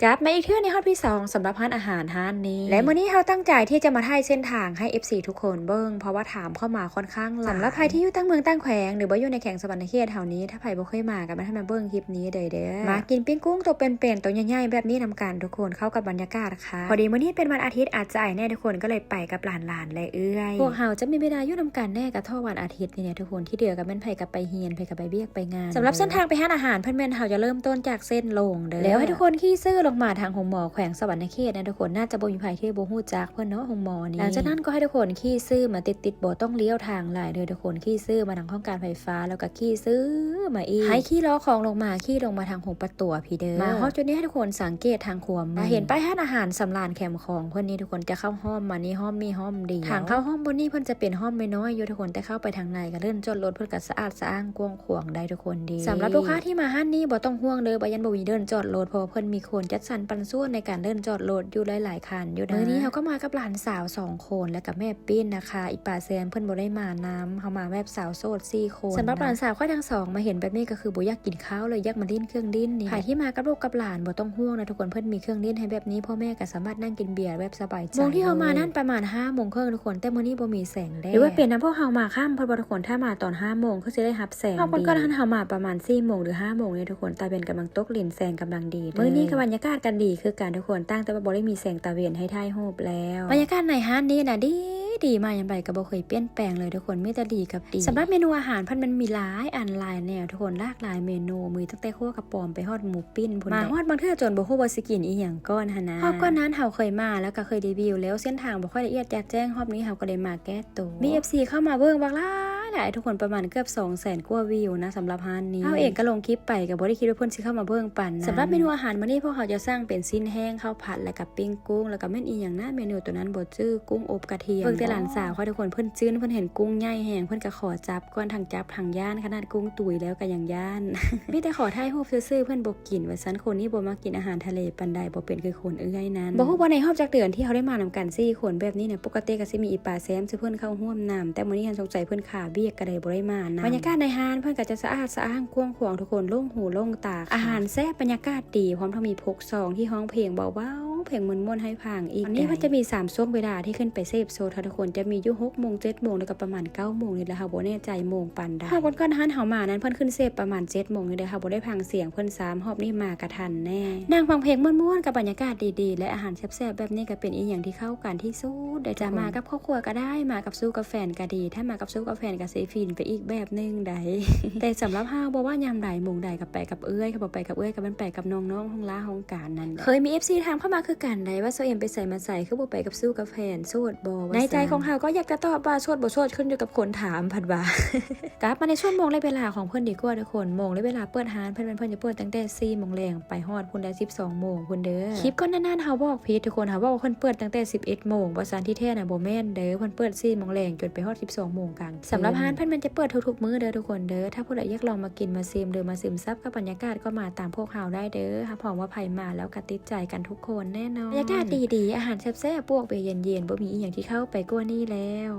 กลับมาอีกเทื่อในฮอตที่2สำหรับร้านอาหารร้านนี้และมื้อนี้เราตั้งใจที่จะมาถ่ายเส้นทางให้ FC ทุกคนเบิ่งเพราะว่าถามเข้ามาค่อนข้างหลายสำหรับใครที่อยู่ตั้งเมืองตั้งแขวงหรือว่าอยู่ในแขวงสวรรณเขตแถวนี้ถ้าใครบ่เคยมาก็มาเบิ่งคลิปนี้เด้อมากินปิ้งกุ้งตัวเป็นๆตัวใหญ่ๆแบบนี้นำกันทุกคนเข้ากับบรรยากาศค่ะพอดีมื้อนี้เป็นวันอาทิตย์อาจจะแน่ทุกคนก็เลยไปกับหลานๆและเอื้อยพวกเฮาจะมีเวลาอยู่นำกันแน่กับท่อวันอาทิตย์นี่เนี่ยทุกคนที่เดือกับแม่นไผกับไปเฮียนไผกับไปเบียกไปงานสำหรับเส้นทางไปร้านอาหารเพิ่นแม่นเฮาจะเริ่มต้นจากเส้นลงเด้อแล้วให้ทุกคนขี่ซื้อลงมาทางหงหมอแขวงสวรรณเขตนะทุกคนน่าจะบ่มีไผที่บ่ฮู้จักเพิ่นเนาะหงหมอนี่หลังจากนั้นก็ให้ทุกคนขี่ซื้อมาติดบ่ต้องเลี้ยวทางหลายเลยทุกคนขี่ซื้อมาทางห้องการไฟฟ้าแล้วก็ขี่ซื้อมาอีกให้ขี่ล้อของลงมาขี่ลงมาทางหงประตูพี่เด้อมาฮอดจุดนี้ให้ทุกคนสังเกตทางขวามือเห็นป้ายร้านอาหารสำราญแคมของเพิ่นนี่ทุกคนจะเข้าห้อมมานี่ห้อมมีห้อมเดียวทางเข้าห้อมบนนี้เพิ่นจะเป็นห้อมน้อยๆอยู่ทุกคนแต่เข้าไปทางในก็เลื่อนจอดรถเพิ่นก็สะอาดสะอ้างกว้างขวางได้ทุกคนดีสำหรับลูกค้าที่มาห้านนี้บ่ต้องห่วงเด้อบ่ยันบ่มีเดินจอดรถเพราะเพิ่นมีคนจัดสรรปันส่วนในการเดินจอดรถอยู่หลายๆคันอยู่นะมื้อนี้เฮาก็มากับหลานสาว2คนและกับแม่ปิ้นนะคะอีป้าแซมเพิ่นบ่ได้มานํเฮามาแบบสาวโสด4คนสำหรับหลานสาวค่อยทั้ง2มาเห็นแบบนี้ก็คือบ่อยากกินข้าวเลยอยากมาดิ้นเครื่องดิ้นนี่ใครที่มากับลูกกับหลานบ่ต้องห่วงนะทุกคนเพิ่นมีเครื่องดิ้นให้แบบนี้พ่อแม่ก็สามารถนั่งกินเบียร์แบบสบายใจโมงที่เฮามานั่นประมาณ 5:30 นทุกคนแต่มื้อนี้บ่มีแสงแดดหรือว่าเปลี่ยนน้ำพวกเฮามาค่ำเพิ่นบ่ทุกคนถ้ามาตอน 5 โมงก็สิได้รับแสงดีเฮาก็ทันเฮามาประมาณ 4 โมงหรือ 5 โมงเนี่ยทุกคนตาเวนกำลังตกลิ้นแสงกำลังดีมื้อนี้ก็บรรยากาศกันดีคือการทุกคนตั้งแต่ว่าบ่ได้มีแสงตาเวนให้ถ่ายรูปแล้วบรรยากาศในห้านนี้น่ะดีมาอย่างไรก็บ่เคยเปลี่ยนแปลงเลยทุกคนมีแต่ดีกับดีสำหรับเมนูอาหารมันมีหลายอันหลายแนวทุกคนหลากหลายเมนูมีตั้งแต่คั่วกระป๋อมไปฮอดหมูปิ้นพุ่นมาฮอดบางเทื่อจนบ่ฮู้ว่าสิกินอีหยังก่อนหั่นนะฮอบก่อนนั้นเฮาเคยมาแล้วก็เคยรีวิวแล้วเส้นทางบ่ค่อยละเอียดแจ้งฮอบนี้เฮาก็เลยมาแก้ตัวมี FC เข้ามาเบิ่งบักหลายทุกคนประมาณเกือบ 200,000 กว่าวิวนะสำหรับร้านนี้เฮาเองก็ลงคลิปไปก็บ่ได้คิดว่าเพิ่นสิเข้ามาเบิ่งปานนั้นสำหรับเมนูอาหารมื้อนี้พวกเขาจะสร้างเป็นชิ้นแห้งข้าวผัดและกับปิ้งกุ้งแล้วก็แม่นอีหยังนะเมนูตัวนั้นบ่ชื่อกุ้งอบกระเทียมเบิ่งแต่หลานสาวค่ะทุกคนเพิ่นจื้นเพิ่นเห็นกุ้งใหญ่แห้งเพิ่นก็ขอจับก่อนทางจับทางย่านขนาดกุ้งตุยแล้วก็ยังย่าน มีแต่ขอถ่ายรูปซื่อๆเพิ่นบ่กินว่าซั่นคนนี้บ่มากินอาหารทะเลปานใดบ่เป็นคือคนเอื้อยนั้นบ่ฮู้ว่าในรอบจักเดือนที่เขาได้มานำกัน4คนแบบนี้เนี่ยปกติก็สิมีอีปาแซมซื่อเพิ่นเข้าร่วมนำแต่มื้อนี้สงสัยเพิ่นขาเบี้ยก็ได้บ่ได้มานะบรรยากาศในร้านเพิ่นก็จะสะอาดสะอ้างกว้างขวางทุกคนโล่งหูโล่งตาอาหารแซ่บบรรยากาศดีพร้อมทั้งมีพกซองที่ร้องเพลงเบาๆเพลงม่วนๆให้ฟังอีกอันนี้มันจะมี3ช่วงเวลาที่ขึ้นไปเซฟโซนทุกคนจะมีอยู่ 6 โมง 7 โมงแล้วก็ประมาณ 9 โมงนี่แหละค่ะบ่แน่ใจโมงปานใดถ้าก่อนๆหันเฮามานั้นเพิ่นขึ้นเซฟประมาณ 7 โมงนี่เด้อค่ะบ่ได้ฟังเสียงเพิ่น3รอบนี้มากระทันแน่นั่งฟังเพลงม่วนๆกับบรรยากาศดีๆและอาหารแซ่บๆแบบนี้ก็เป็นอีหยังที่เข้ากันที่สุดได้จะมากับครอบครัวก็ได้มากับสู้กับแฟนก็ดีถ้ามากับสู้กับแฟนก็สิฟินไปอีกแบบนึงได้ แต่สำหรับเฮาบ่ว่ายามใดโมงใดก็ไปกับเอื้อยก็บ่ไปกับเอื้อยก็มันไปกับน้องๆห้องล้าห้องการนั่นเคยมี FC ถามเข้ามาคือกันได้ว่าโซเอ็มไปใส่มาใส่คือบ่ไปกับสู้กับแฟนโสดบ่ในใจของเฮาก็อยากจะตอบว่าโสดบ่โสดขึ้นอยู่กับคนถามผัดว่ากลับมาในช่วงโมงและเวลาของเพิ่นดีกว่าทุกคนโมงและเวลาเปิดร้านเพิ่นจะเปิดตั้งแต่ 4 โมงแลงไปฮอดพุ่นได้ 12 โมงพุ่นเด้อคลิปก่อนนานๆเฮาบอกผิดทุกคนเฮาบอกว่าเพิ่นเปิดตั้งแต่ 11 โมงบ่ซั่นที่แท้น่ะบ่แม่นเด้อเพิ่นเปิด 4 โมงแลงจนไปฮอด 12 โมงกลางสำหรับร้านเพิ่นมันจะเปิดทุกๆมื้อเด้อทุกคนเด้อถ้าผู้ใดอยากลองมากินมาซิมหรือมาซึมซับกับบรรยากาศก็มาตามพวกเฮาได้เด้อรับรองว่าไผมาแล้วก็ติดใจกันทุกคนแน่นอนบรรยากาศดีๆอาหารแซ่บๆพวกเบเย็นๆบ่มีอีหยังที่เข้าไปกว่านี้แล้ว